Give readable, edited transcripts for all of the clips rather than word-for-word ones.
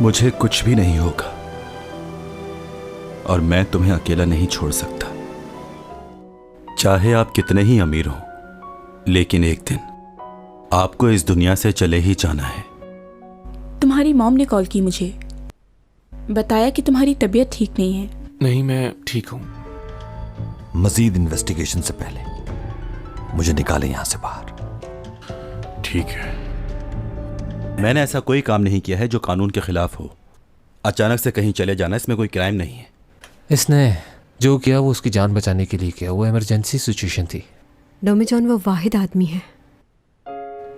मुझे कुछ भी नहीं होगा और मैं तुम्हें अकेला नहीं छोड़ सकता। चाहे आप कितने ही अमीर हो, लेकिन एक दिन आपको इस दुनिया से चले ही जाना है। तुम्हारी मॉम ने कॉल की मुझे, बताया कि तुम्हारी तबीयत ठीक नहीं है। नहीं, मैं ठीक हूँ। मजीद इन्वेस्टिगेशन से पहले मुझे निकालें यहां से बाहर। ठीक है। मैंने ऐसा कोई काम नहीं किया है जो कानून के खिलाफ हो। अचानक से कहीं चले जाना, इसमें कोई क्राइम नहीं है। इसने जो किया वो उसकी जान बचाने के लिए किया। वो इमरजेंसी सिचुएशन थी। डोमिजॉन वो वाहिद आदमी है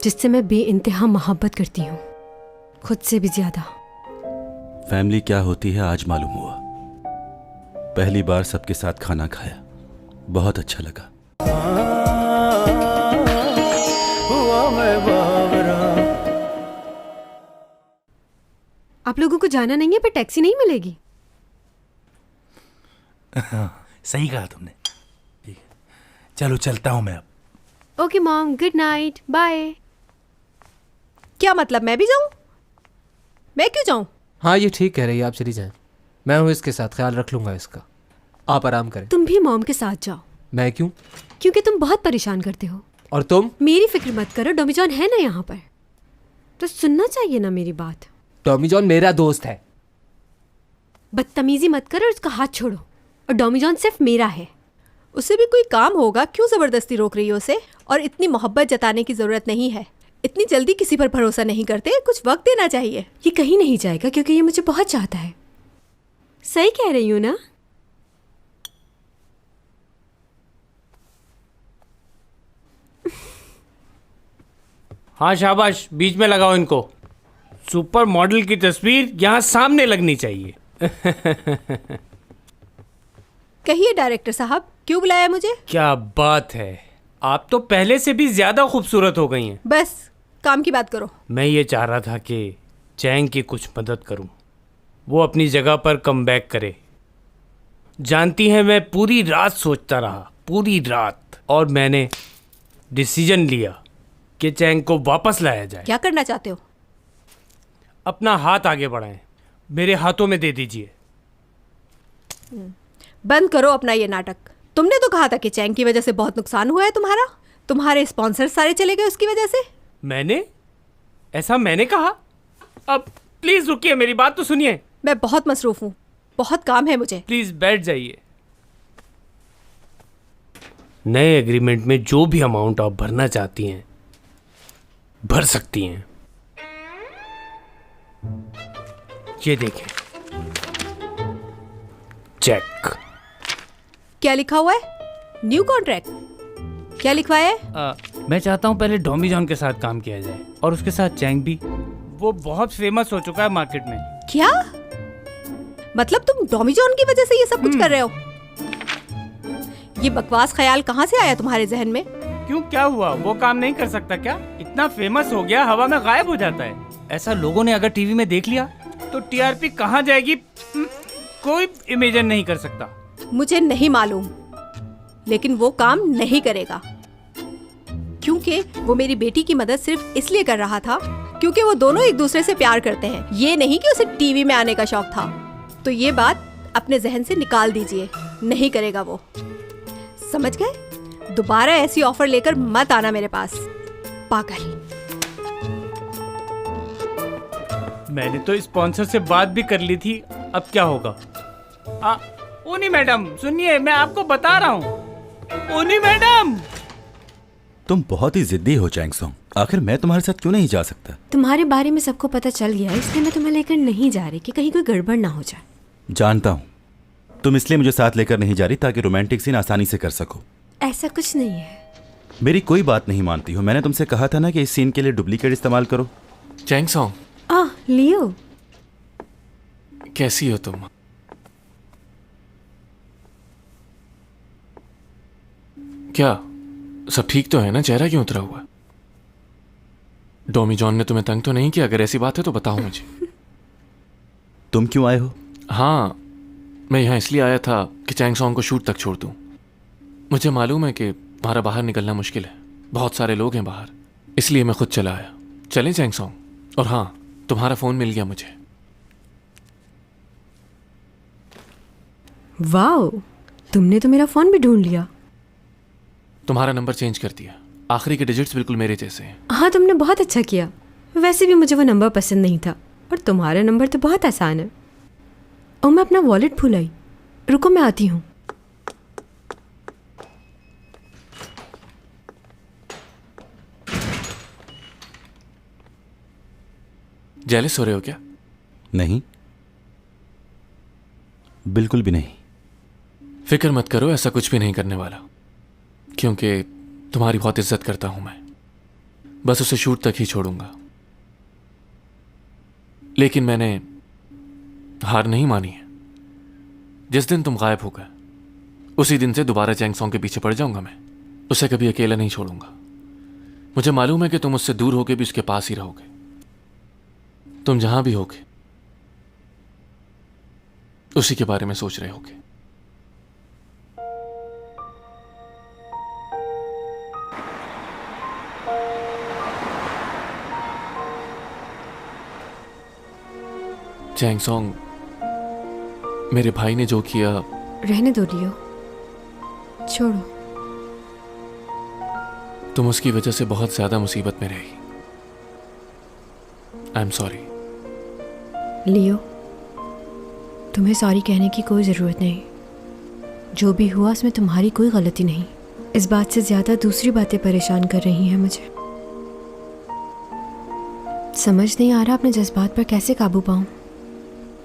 जिससे मैं बेइंतहा मोहब्बत करती हूँ, खुद से भी ज्यादा। फैमिली क्या होती है आज मालूम हुआ। पहली बार सबके साथ खाना खाया, बहुत अच्छा लगा। आप लोगों को जाना नहीं है, पर टैक्सी नहीं मिलेगी। सही कहा तुमने। ठीक है, चलो चलता हूं मैं अब। Okay mom, good night, bye. क्या मतलब, मैं भी जाऊं? मैं क्यों जाऊं? हाँ, ये ठीक कह रही है, आप चली जाएं। मैं हूँ इसके साथ, ख्याल रख लूंगा इसका। आप आराम करें। तुम भी मॉम के साथ जाओ। मैं क्यों? क्योंकि तुम बहुत परेशान करते हो। और तुम? मेरी फिक्र मत करो, डोमिजॉन है ना यहाँ पर, तो सुनना चाहिए ना मेरी बात। टॉमी मेरा दोस्त है। बदतमीजी मत करो और उसका हाथ छोड़ो। और डोमिजॉन सिर्फ मेरा है। उसे भी कोई काम होगा, क्यों जबरदस्ती रोक रही हो उसे? और इतनी मोहब्बत जताने की जरूरत नहीं है। इतनी जल्दी किसी पर भरोसा नहीं करते, कुछ वक्त देना चाहिए। ये कहीं नहीं जाएगा क्योंकि ये मुझे बहुत चाहता है। सही कह रही हूँ ना? हाँ शाबाश, बीच में लगाओ इनको। सुपर मॉडल की तस्वीर यहाँ सामने लगनी चाहिए। कहिए डायरेक्टर साहब, क्यों बुलाया मुझे? क्या बात है, आप तो पहले से भी ज्यादा खूबसूरत हो गई हैं। बस काम की बात करो। मैं ये चाह रहा था कि चैंग की कुछ मदद करूं, वो अपनी जगह पर कम बैक करे। जानती हैं, मैं पूरी रात सोचता रहा, पूरी रात, और मैंने डिसीजन लिया कि चैंग को वापस लाया जाए। क्या करना चाहते हो? अपना हाथ आगे बढ़ाएं, मेरे हाथों में दे दीजिए। बंद करो अपना ये नाटक। तुमने तो कहा था कि चैंग की वजह से बहुत नुकसान हुआ है तुम्हारा। तुम्हारे स्पॉन्सर सारे चले गए उसकी वजह से। ऐसा मैंने कहा? अब प्लीज रुकिए, मेरी बात तो सुनिए। मैं बहुत मसरूफ हूँ, बहुत काम है मुझे। प्लीज बैठ जाइए। नए एग्रीमेंट में जो भी अमाउंट आप भरना चाहती हैं भर सकती हैं। ये देखें, चेक। क्या लिखा हुआ है? New contract? क्या लिखवाया है? मैं चाहता हूं पहले डोमिजॉन के साथ काम किया जाए, और उसके साथ चैंग भी। वो बहुत फेमस हो चुका है मार्केट में। क्या मतलब, तुम डोमिजॉन की वजह से ये सब कुछ कर रहे हो? ये बकवास ख्याल कहाँ से आया तुम्हारे जहन में? क्यों, क्या हुआ? वो काम नहीं कर सकता क्या? इतना फेमस हो गया, हवा में गायब हो जाता है। ऐसा लोगों ने अगर टीवी में देख लिया तो टीआरपी कहाँ जाएगी, कोई इमेजिन नहीं कर सकता। मुझे नहीं मालूम, लेकिन वो काम नहीं करेगा, क्योंकि वो मेरी बेटी की मदद सिर्फ इसलिए कर रहा था क्योंकि वो दोनों एक दूसरे से प्यार करते हैं। ये नहीं कि उसे टीवी में आने का शौक था। तो ये बात अपने जहन से निकाल दीजिए, नहीं करेगा वो, समझ गए? दोबारा ऐसी ऑफर लेकर मत आना मेरे पास, पागल। मैंने तो स्पॉन्सर से बात भी कर ली थी, अब क्या होगा? ओनी मैडम सुनिए, मैं आपको बता रहा हूँ। ओनी मैडम, तुम बहुत ही जिद्दी हो चैंग सॉन्ग। आखिर मैं तुम्हारे साथ क्यों नहीं जा सकता? तुम्हारे बारे में सबको पता चल गया है, इसलिए मैं तुम्हें लेकर नहीं जा रही कि कहीं कोई गड़बड़ ना हो जाए। जानता हूँ, तुम इसलिए मुझे साथ लेकर नहीं जा रही ताकि रोमांटिक सीन आसानी से कर सको। ऐसा कुछ नहीं है। मेरी कोई बात नहीं मानती हो। मैंने तुमसे कहा था ना कि इस सीन के लिए डुप्लीकेट इस्तेमाल करो। चैंग सॉन्ग, लियो, कैसी हो तुम? क्या सब ठीक तो है ना? चेहरा क्यों उतरा हुआ? डोमी जॉन ने तुम्हें तंग तो नहीं किया? अगर ऐसी बात है तो बताओ मुझे। तुम क्यों आए हो? हाँ, मैं यहाँ इसलिए आया था कि चैंग सॉन्ग को शूट तक छोड़ दूँ। मुझे मालूम है कि तुम्हारा बाहर निकलना मुश्किल है, बहुत सारे लोग हैं बाहर, इसलिए मैं खुद चला आया। चलें चैंग सॉन्ग? और हाँ, तुम्हारा फ़ोन मिल गया मुझे। वाओ, तुमने तो मेरा फ़ोन भी ढूंढ लिया। तुम्हारा नंबर चेंज कर दिया, आखिरी के डिजिट्स बिल्कुल मेरे जैसे हैं। हाँ, तुमने बहुत अच्छा किया। वैसे भी मुझे वो नंबर पसंद नहीं था, और तुम्हारा नंबर तो बहुत आसान है। और मैं अपना वॉलेट भूल आई। रुको, मैं आती हूँ। जेलस हो रहे हो क्या? नहीं, बिल्कुल भी नहीं। फिक्र मत करो, ऐसा कुछ भी नहीं करने वाला, क्योंकि तुम्हारी बहुत इज्जत करता हूं मैं। बस उसे शूट तक ही छोड़ूंगा। लेकिन मैंने हार नहीं मानी है। जिस दिन तुम गायब हो गए उसी दिन से दोबारा चैंग सॉन्ग के पीछे पड़ जाऊंगा मैं। उसे कभी अकेला नहीं छोड़ूंगा। मुझे मालूम है कि तुम उससे दूर होके भी उसके पास ही रहोगे। तुम जहां भी होगे उसी के बारे में सोच रहे होगे। चैंग सॉन्ग, मेरे भाई ने जो किया। रहने दो लियो, छोड़ो। तुम उसकी वजह से बहुत ज्यादा मुसीबत में रही। I am sorry. लियो, तुम्हें सॉरी कहने की कोई ज़रूरत नहीं। जो भी हुआ उसमें तुम्हारी कोई गलती नहीं। इस बात से ज़्यादा दूसरी बातें परेशान कर रही हैं मुझे। समझ नहीं आ रहा अपने जज्बात पर कैसे काबू पाऊं।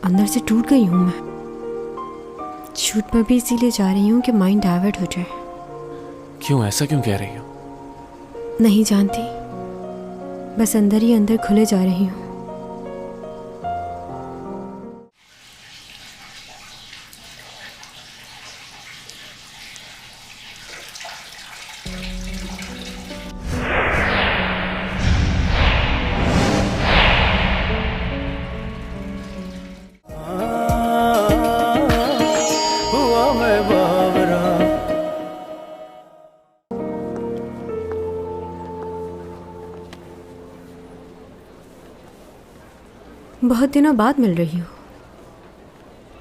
अंदर से टूट गई हूं मैं। शूट पर भी इसीलिए जा रही हूं कि माइंड डाइवर्ट हो जाए। क्यों, ऐसा क्यों कह रही हो? नहीं जानती, बस अंदर ही अंदर खुले जा रही हूं। बहुत दिनों बाद मिल रही हो।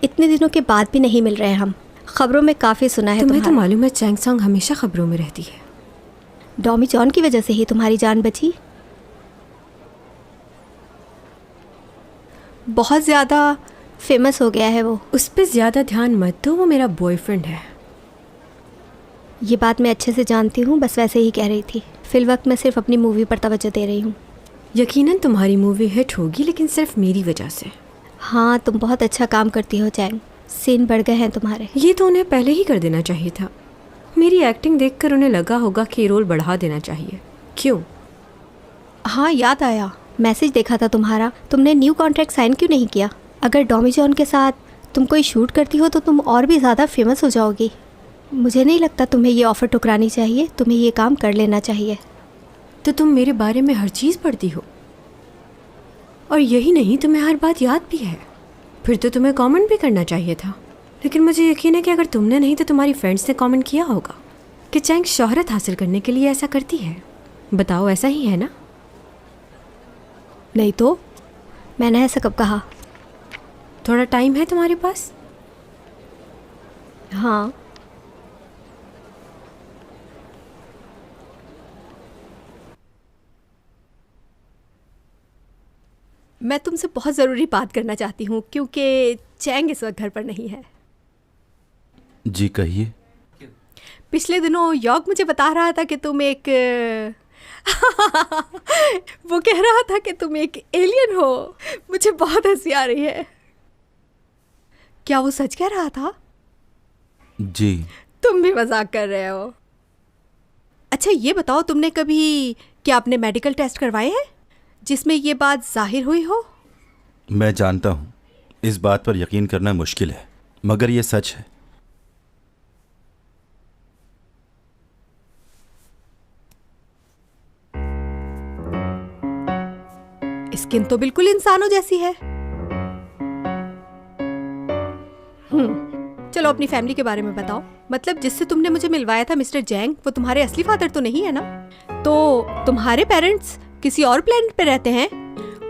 इतने दिनों के बाद भी नहीं मिल रहे हम। खबरों में काफ़ी सुना है तुम्हें तो तुम्हारा। मालूम है चैंग सॉन्ग हमेशा खबरों में रहती है। डॉमी जॉन की वजह से ही तुम्हारी जान बची। बहुत ज़्यादा फेमस हो गया है वो। उस पर ज़्यादा ध्यान मत दो, वो मेरा बॉयफ्रेंड है। ये बात मैं अच्छे से जानती हूँ, बस वैसे ही कह रही थी। फिलवक्त मैं सिर्फ अपनी मूवी पर तवज्जो दे रही हूँ। यकीनन तुम्हारी मूवी हिट होगी, लेकिन सिर्फ मेरी वजह से। हाँ, तुम बहुत अच्छा काम करती हो चैंग। सीन बढ़ गए हैं तुम्हारे। ये तो उन्हें पहले ही कर देना चाहिए था। मेरी एक्टिंग देखकर उन्हें लगा होगा कि रोल बढ़ा देना चाहिए। क्यों? हाँ, याद आया, मैसेज देखा था तुम्हारा। तुमने न्यू कॉन्ट्रैक्ट साइन क्यों नहीं किया? अगर डॉमी जॉन के साथ तुम कोई शूट करती हो तो तुम और भी ज़्यादा फेमस हो जाओगी। मुझे नहीं लगता तुम्हें ये ऑफ़र ठुकरानी चाहिए। तुम्हें ये काम कर लेना चाहिए। तो तुम मेरे बारे में हर चीज़ पढ़ती हो, और यही नहीं, तुम्हें हर बात याद भी है। फिर तो तुम्हें कमेंट भी करना चाहिए था। लेकिन मुझे यकीन है कि अगर तुमने नहीं तो तुम्हारी फ्रेंड्स ने कमेंट किया होगा कि चैंग शोहरत हासिल करने के लिए ऐसा करती है। बताओ, ऐसा ही है ना? नहीं तो मैंने ऐसा कब कहा? थोड़ा टाइम है तुम्हारे पास? हाँ, मैं तुमसे बहुत ज़रूरी बात करना चाहती हूँ, क्योंकि चैंग इस वक्त घर पर नहीं है। जी कहिए। पिछले दिनों यॉर्क मुझे बता रहा था कि तुम एक वो कह रहा था कि तुम एक एलियन हो। मुझे बहुत हंसी आ रही है। क्या वो सच कह रहा था? जी। तुम भी मजाक कर रहे हो। अच्छा, ये बताओ, तुमने कभी क्या अपने मेडिकल टेस्ट करवाए हैं जिसमें ये बात जाहिर हुई हो? मैं जानता हूँ इस बात पर यकीन करना मुश्किल है, मगर ये सच है। स्किन तो बिल्कुल इंसानों जैसी है। चलो अपनी फैमिली के बारे में बताओ। मतलब जिससे तुमने मुझे मिलवाया था मिस्टर जैंग, वो तुम्हारे असली फादर तो नहीं है ना? तो तुम्हारे पेरेंट्स किसी और प्लेनेट पे रहते हैं?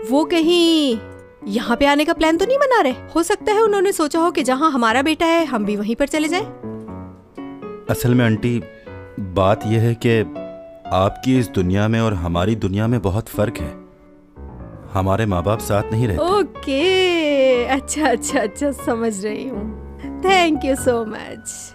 वो कहीं यहाँ पे आने का प्लान तो नहीं बना रहे? हो सकता है उन्होंने सोचा हो कि जहाँ हमारा बेटा है हम भी वहीं पर चले जाएं। असल में आंटी, बात यह है कि आपकी इस दुनिया में और हमारी दुनिया में बहुत फर्क है। हमारे माँ बाप साथ नहीं रहते। ओके, अच्छा अच्छा अच्छा, समझ रही हूँ। Thank you so much.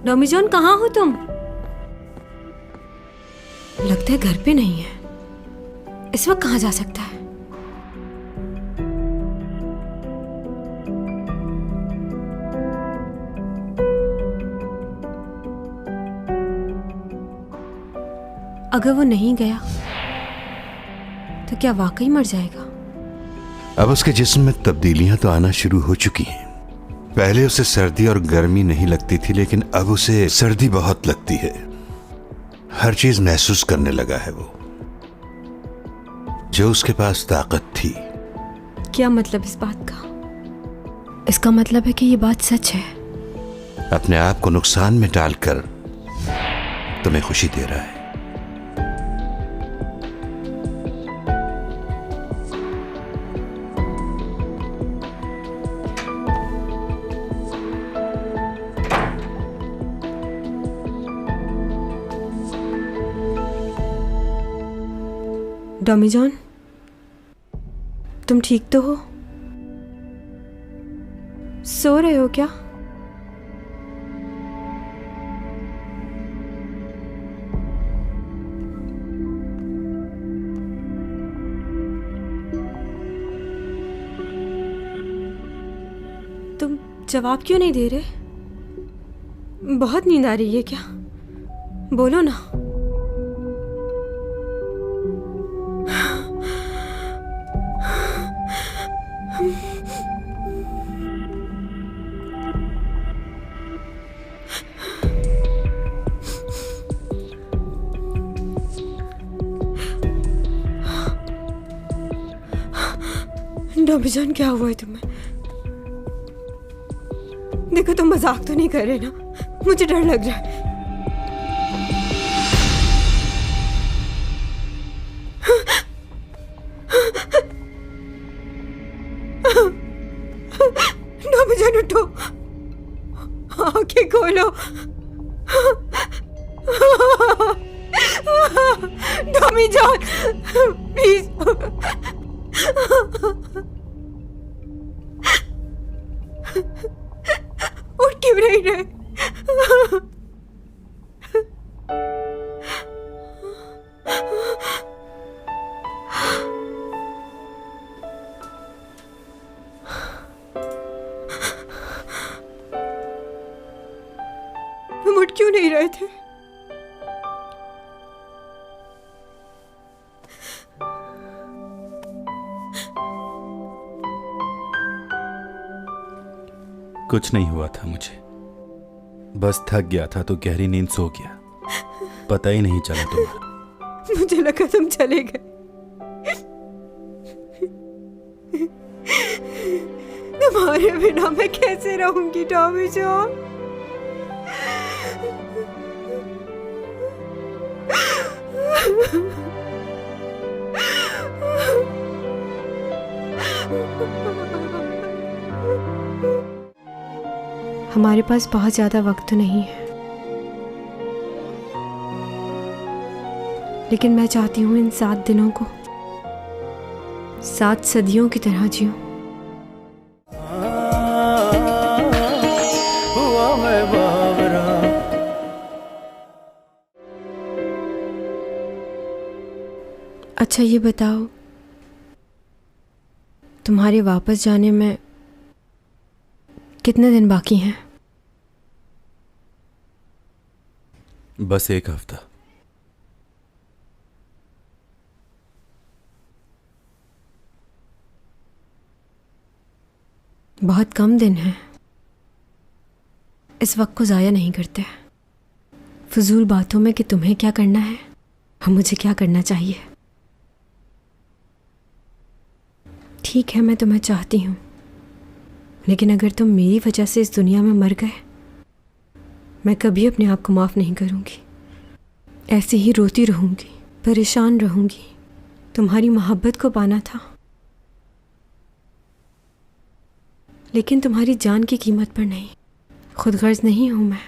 Domi John, कहाँ हो तुम? लगता है घर पे नहीं है। इस वक्त कहाँ जा सकता है? अगर वो नहीं गया तो क्या वाकई मर जाएगा? अब उसके जिस्म में तब्दीलियां तो आना शुरू हो चुकी हैं। पहले उसे सर्दी और गर्मी नहीं लगती थी, लेकिन अब उसे सर्दी बहुत लगती है। हर चीज महसूस करने लगा है वो, जो उसके पास ताकत थी। क्या मतलब इस बात का? इसका मतलब है कि ये बात सच है। अपने आप को नुकसान में डालकर तुम्हें खुशी दे रहा है। डॉमी जॉन, तुम ठीक तो हो? सो रहे हो क्या? तुम जवाब क्यों नहीं दे रहे? बहुत नींद आ रही है क्या? बोलो ना। डॉमी जॉन, क्या हुआ है तुम्हें? देखो, तुम मजाक तो नहीं कर रहे ना? मुझे डर लग रहा है। डॉमी जॉन, उठो, आंखें खोलो। डॉमी जॉन, प्लीज। उठ क्यों नहीं रहे? तुम उठ क्यों नहीं रहे थे? कुछ नहीं हुआ था मुझे, बस थक गया था तो गहरी नींद सो गया। पता ही नहीं चला तुम्हारा। मुझे लगा तुम चले गए। तुम्हारे बिना मैं कैसे रहूंगी टॉमी जॉन? हमारे पास बहुत ज्यादा वक्त तो नहीं है, लेकिन मैं चाहती हूँ इन 7 दिनों को 7 सदियों की तरह जीऊं। अच्छा ये बताओ, तुम्हारे वापस जाने में कितने दिन बाकी हैं? बस 1 हफ्ता। बहुत कम दिन हैं। इस वक्त को ज़ाया नहीं करते फजूल बातों में कि तुम्हें क्या करना है और मुझे क्या करना चाहिए। ठीक है, मैं तुम्हें चाहती हूँ, लेकिन अगर तुम मेरी वजह से इस दुनिया में मर गए, मैं कभी अपने आप को माफ़ नहीं करूँगी। ऐसे ही रोती रहूँगी, परेशान रहूँगी। तुम्हारी मोहब्बत को पाना था, लेकिन तुम्हारी जान की कीमत पर नहीं। खुदगर्ज नहीं हूँ मैं।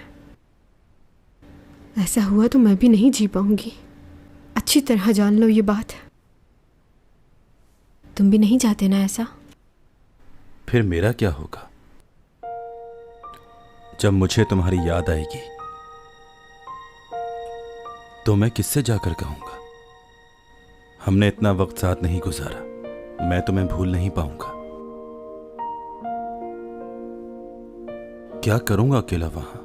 ऐसा हुआ तो मैं भी नहीं जी पाऊंगी। अच्छी तरह जान लो ये बात। तुम भी नहीं चाहते ना ऐसा? फिर मेरा क्या होगा जब मुझे तुम्हारी याद आएगी? तो मैं किससे जाकर कहूंगा हमने इतना वक्त साथ नहीं गुजारा, मैं तुम्हें भूल नहीं पाऊंगा। क्या करूंगा अकेला वहां?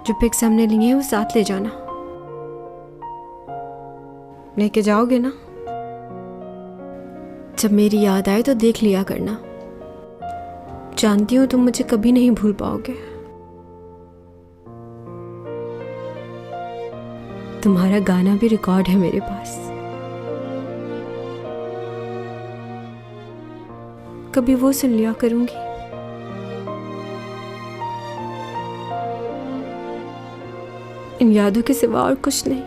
जो पिक्स हमने लिए हैं वो साथ ले जाना। लेके जाओगे ना? जब मेरी याद आए तो देख लिया करना। जानती हूँ तुम मुझे कभी नहीं भूल पाओगे। तुम्हारा गाना भी रिकॉर्ड है मेरे पास। कभी वो सुन लिया करूंगी। इन यादों के सिवा और कुछ नहीं।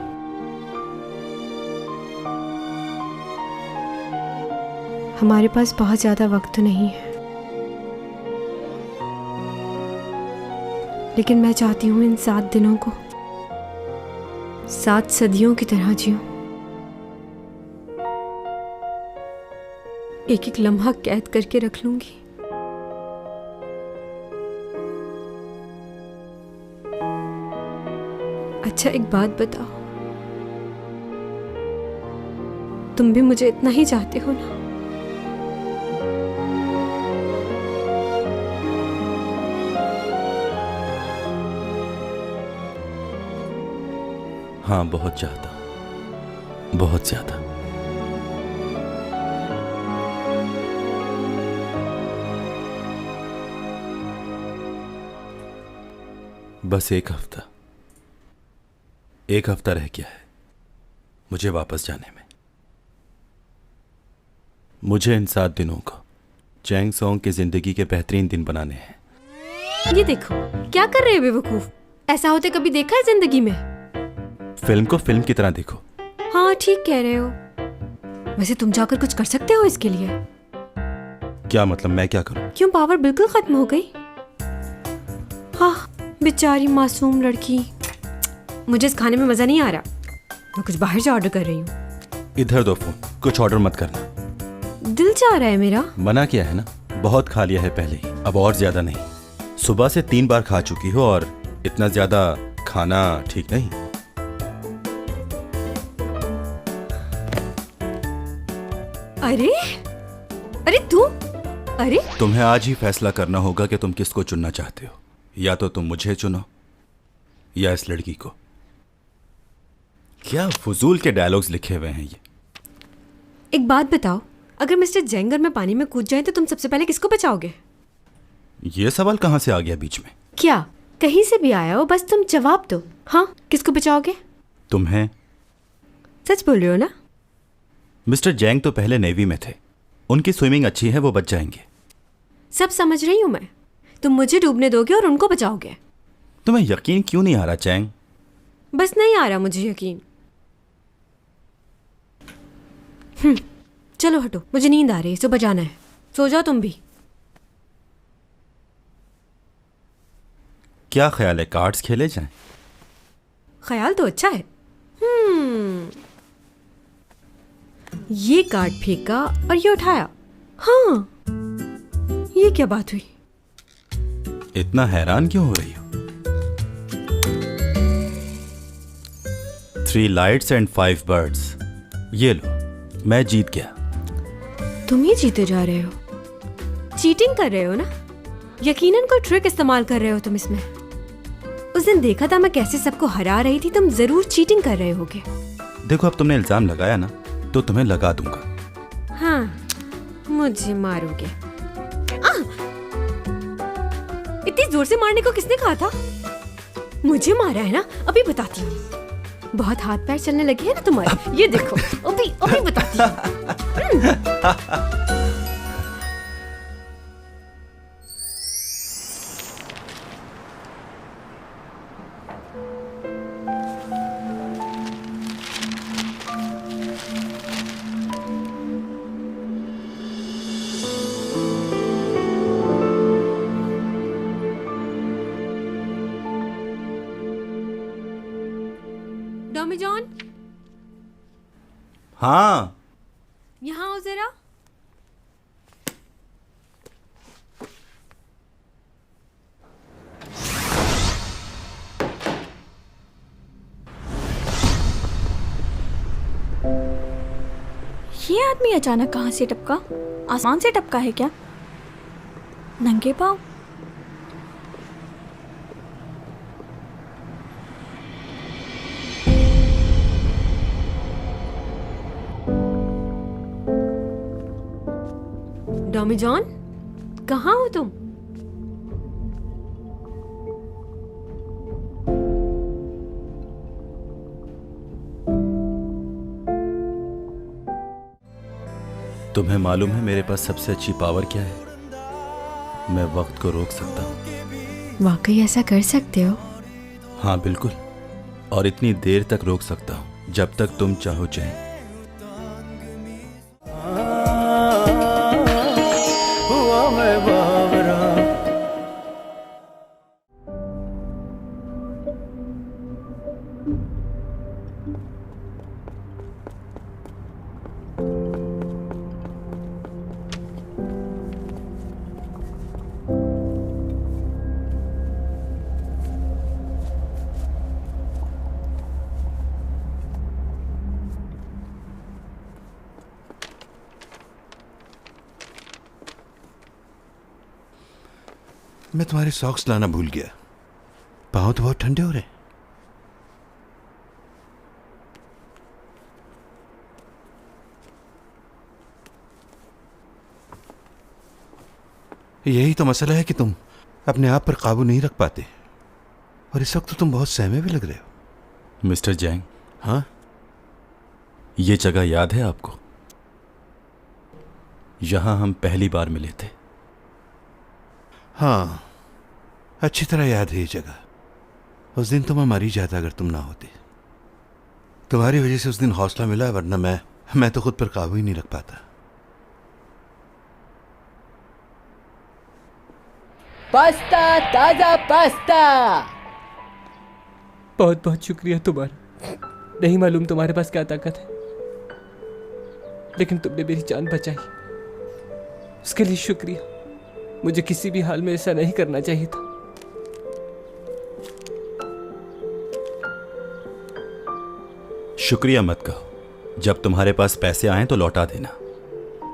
हमारे पास बहुत ज्यादा वक्त तो नहीं है, लेकिन मैं चाहती हूं इन 7 दिनों को 7 सदियों की तरह जीऊं। एक एक लम्हा कैद करके रख लूंगी। अच्छा एक बात बताओ, तुम भी मुझे इतना ही चाहते हो ना? हाँ, बहुत चाहता, बहुत ज्यादा। बस 1 हफ्ता, 1 हफ्ता रह गया है मुझे वापस जाने में। मुझे इन 7 दिनों को चैंग सॉन्ग की जिंदगी के बेहतरीन दिन बनाने हैं। ये देखो क्या कर रहे हो बेवकूफ। ऐसा होते कभी देखा है जिंदगी में? फिल्म को फिल्म की तरह देखो। हाँ ठीक कह रहे हो। वैसे तुम जाकर कुछ कर सकते हो इसके लिए? क्या मतलब, मैं क्या करूं? क्यों, पावर बिल्कुल खत्म हो गई? हाँ बेचारी मासूम लड़की। मुझे इस खाने में मजा नहीं आ रहा। मैं कुछ बाहर से ऑर्डर कर रही हूँ। इधर दो फोन, कुछ ऑर्डर मत करना। दिल चाह रहा है मेरा। मना किया है ना, बहुत खा लिया है पहले ही, अब और ज्यादा नहीं। सुबह से 3 बार खा चुकी हो और इतना ज्यादा खाना ठीक नहीं। अरे अरे तू, अरे तुम्हें आज ही फैसला करना होगा कि तुम किसको चुनना चाहते हो। या तो तुम मुझे चुनो या इस लड़की को। क्या फजूल के डायलॉग्स लिखे हुए हैं ये। एक बात बताओ, अगर मिस्टर जेंगर में पानी में कूद जाए तो तुम सबसे पहले किसको बचाओगे? ये सवाल कहाँ से आ गया बीच में? क्या कहीं से भी आया हो, बस तुम जवाब दो। हाँ, किसको बचाओगे? तुम्हें। सच बोल रहे हो ना? मिस्टर जैंग तो पहले नेवी में थे, उनकी स्विमिंग अच्छी है, वो बच जाएंगे। सब समझ रही हूँ मैं। तुम मुझे डूबने दोगे और उनको बचाओगे। तुम्हें यकीन क्यों नहीं आ रहा चैंग? बस नहीं आ रहा मुझे यकीन। चलो हटो, मुझे नींद आ रही है, सुबह जाना है। सो जाओ तुम भी। क्या ख्याल है, कार्ड्स खेले जाएं? ख्याल तो अच्छा है। ये कार्ड फेंका और ये उठाया। हाँ, ये क्या बात हुई? इतना हैरान क्यों हो रही हो? 3 लाइट्स एंड 5 बर्ड्स। ये लो, मैं जीत गया। तुम ही जीते जा रहे हो। चीटिंग कर रहे हो ना? यकीनन कोई ट्रिक इस्तेमाल कर रहे हो तुम इसमें। उस दिन देखा था मैं कैसे सबको हरा रही थी, तुम जरूर चीटिंग कर रहे होगे। देखो, अब तुमने इल्जाम लगाया ना, तो तुम्हें लगा दूंगा। हाँ, मुझे मारोगे। इतनी जोर से मारने को किसने कहा था? मुझे मारा है ना, अभी बताती हूँ। बहुत हाथ पैर चलने लगे हैं ना तुम्हारे, ये देखो। अभी अभी बताती हूँ। टॉमी जॉन, हाँ, यहाँ आओ जरा। ये आदमी अचानक कहाँ से टपका? आसमान से टपका है क्या? नंगे पाँव? टॉमी जॉन, कहाँ हो तुम? तुम्हें मालूम है मेरे पास सबसे अच्छी पावर क्या है? मैं वक्त को रोक सकता हूँ। वाकई ऐसा कर सकते हो? हाँ बिल्कुल, और इतनी देर तक रोक सकता हूँ जब तक तुम चाहो चाहे। मैं तुम्हारे सॉक्स लाना भूल गया। पाँव तो बहुत ठंडे हो रहे। यही तो मसला है कि तुम अपने आप पर काबू नहीं रख पाते, और इस वक्त तो तुम बहुत सहमे भी लग रहे हो। मिस्टर जैंग, हाँ, ये जगह याद है आपको? यहां हम पहली बार मिले थे। हाँ, अच्छी तरह याद है ये जगह। उस दिन तो मैं मर ही जाता अगर तुम ना होते। तुम्हारी वजह से उस दिन हौसला मिला, वरना मैं तो खुद पर काबू ही नहीं रख पाता। पास्ता, ताजा पास्ता। बहुत बहुत शुक्रिया तुम्हारा। नहीं मालूम तुम्हारे पास क्या ताकत है, लेकिन तुमने मेरी जान बचाई, उसके लिए शुक्रिया। मुझे किसी भी हाल में ऐसा नहीं करना चाहिए था। शुक्रिया मत कहो। जब तुम्हारे पास पैसे आए तो लौटा देना।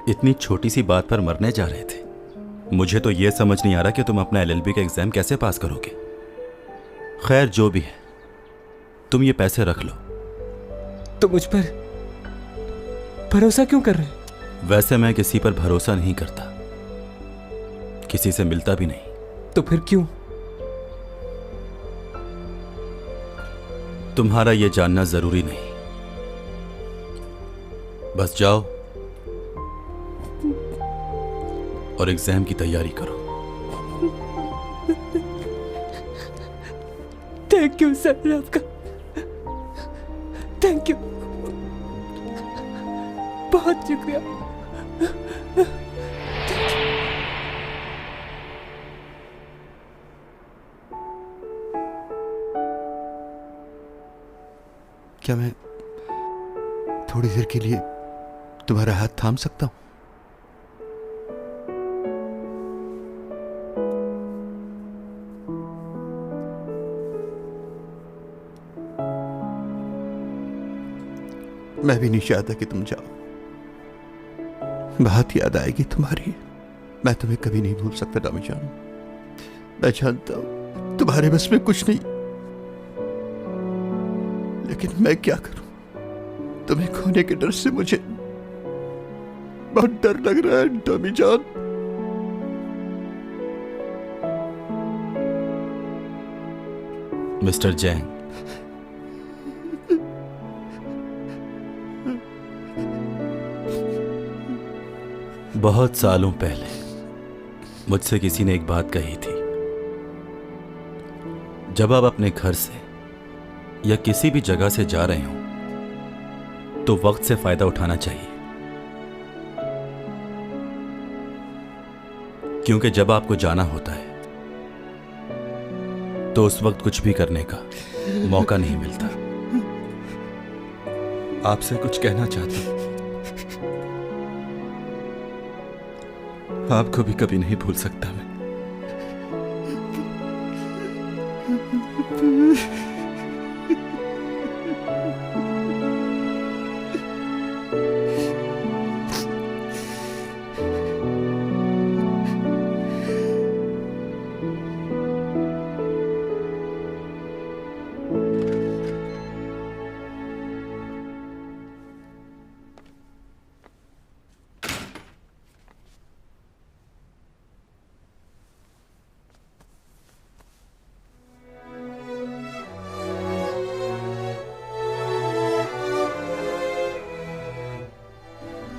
इतनी छोटी सी बात पर मरने जा रहे थे। मुझे तो यह समझ नहीं आ रहा कि तुम अपना एलएलबी का एग्जाम कैसे पास करोगे। खैर, जो भी है, तुम ये पैसे रख लो। तो मुझ पर भरोसा क्यों कर रहे हैं? वैसे मैं किसी पर भरोसा नहीं करता, किसी से मिलता भी नहीं। तो फिर क्यों? तुम्हारा यह जानना जरूरी नहीं। बस जाओ और एग्जाम की तैयारी करो। थैंक यू सर, आपका थैंक यू, बहुत शुक्रिया। क्या मैं थोड़ी देर के लिए तुम्हारा हाथ थाम सकता हूं? मैं भी नहीं चाहता कि तुम जाओ। बहुत याद आएगी तुम्हारी। मैं तुम्हें कभी नहीं भूल सकता डॉमी जान। मैं जानता हूं तुम्हारे बस में कुछ नहीं, लेकिन मैं क्या करूं? तुम्हें खोने के डर से मुझे बहुत डर लग रहा है डॉमी जान। मिस्टर जैंग, बहुत सालों पहले मुझसे किसी ने एक बात कही थी, जब आप अपने घर से या किसी भी जगह से जा रहे हो तो वक्त से फायदा उठाना चाहिए, क्योंकि जब आपको जाना होता है तो उस वक्त कुछ भी करने का मौका नहीं मिलता। आपसे कुछ कहना चाहता हूं, आपको भी कभी नहीं भूल सकता मैं।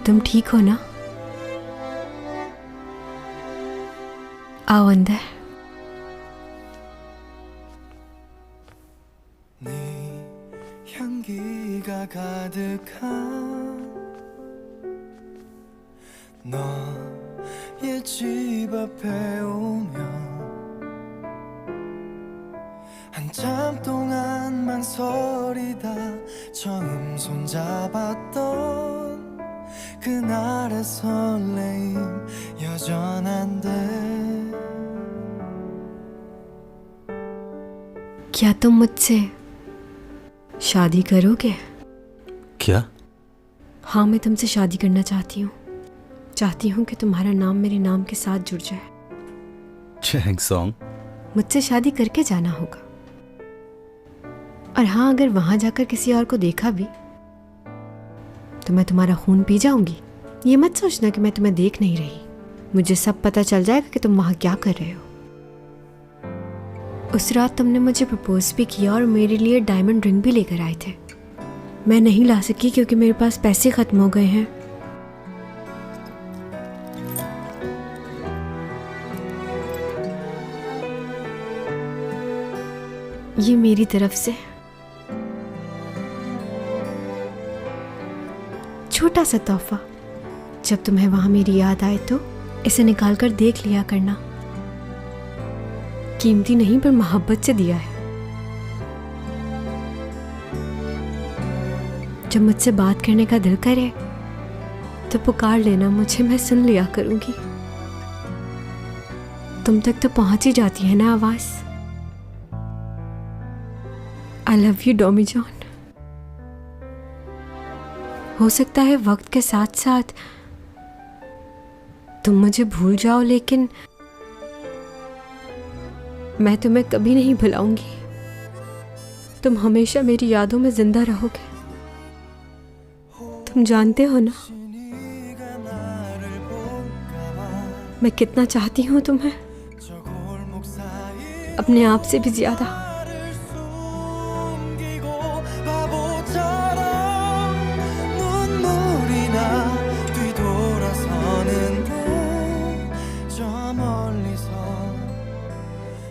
तुम ठीक हो ना? आओ अंदर। 향기가 가득한 너의 집 앞에 오면 한참 동안 망설이다 처음 손잡았던 그날의 설레임 여전한데 क्या तुम मुझसे शादी करोगे? क्या? हाँ, मैं तुमसे शादी करना चाहती हूँ। चाहती हूँ कि तुम्हारा नाम मेरे नाम के साथ जुड़ जाए। चैंग सॉन्ग, मुझसे शादी करके जाना होगा। और हाँ, अगर वहां जाकर किसी और को देखा भी तो मैं तुम्हारा खून पी जाऊंगी। ये मत सोचना कि मैं तुम्हें देख नहीं रही। मुझे सब पता चल जाएगा कि तुम वहां क्या कर रहे हो। उस रात तुमने मुझे प्रपोज भी किया और मेरे लिए डायमंड रिंग भी लेकर आए थे। मैं नहीं ला सकी क्योंकि मेरे पास पैसे खत्म हो गए हैं। ये मेरी तरफ से छोटा सा तोहफा। जब तुम्हें वहां मेरी याद आए तो इसे निकाल कर देख लिया करना। कीमती नहीं पर मोहब्बत से दिया है। जब मुझसे बात करने का दिल करे तो पुकार लेना मुझे, मैं सुन लिया करूंगी। तुम तक तो पहुंच ही जाती है ना आवाज। I love you Domi John. हो सकता है वक्त के साथ साथ तुम मुझे भूल जाओ, लेकिन मैं तुम्हें कभी नहीं भुलाऊंगी। तुम हमेशा मेरी यादों में जिंदा रहोगे। तुम जानते हो ना मैं कितना चाहती हूँ तुम्हें, अपने आप से भी ज्यादा।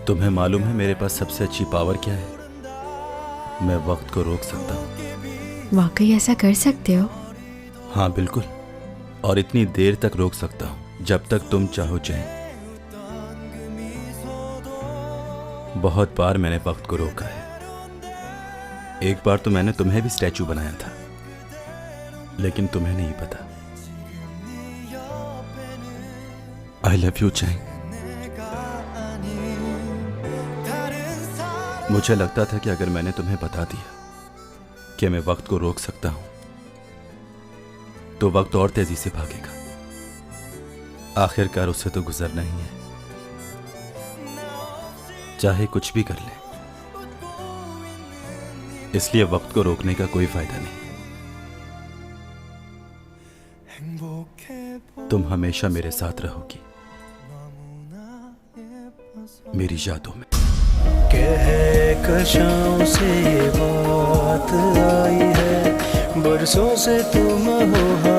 तुम्हें मालूम है मेरे पास सबसे अच्छी पावर क्या है? मैं वक्त को रोक सकता हूँ। वाकई ऐसा कर सकते हो? हाँ बिल्कुल, और इतनी देर तक रोक सकता हूँ जब तक तुम चाहो चैन। बहुत बार मैंने वक्त को रोका है। एक बार तो मैंने तुम्हें भी स्टैचू बनाया था, लेकिन तुम्हें नहीं पता। आई लव यू चैन। मुझे लगता था कि अगर मैंने तुम्हें बता दिया कि मैं वक्त को रोक सकता हूं तो वक्त और तेजी से भागेगा। आखिरकार उससे तो गुजरना ही है, चाहे कुछ भी कर ले। इसलिए वक्त को रोकने का कोई फायदा नहीं। तुम हमेशा मेरे साथ रहोगी, मेरी यादों में। कहकशां से बात आई है, बरसों से तुम हो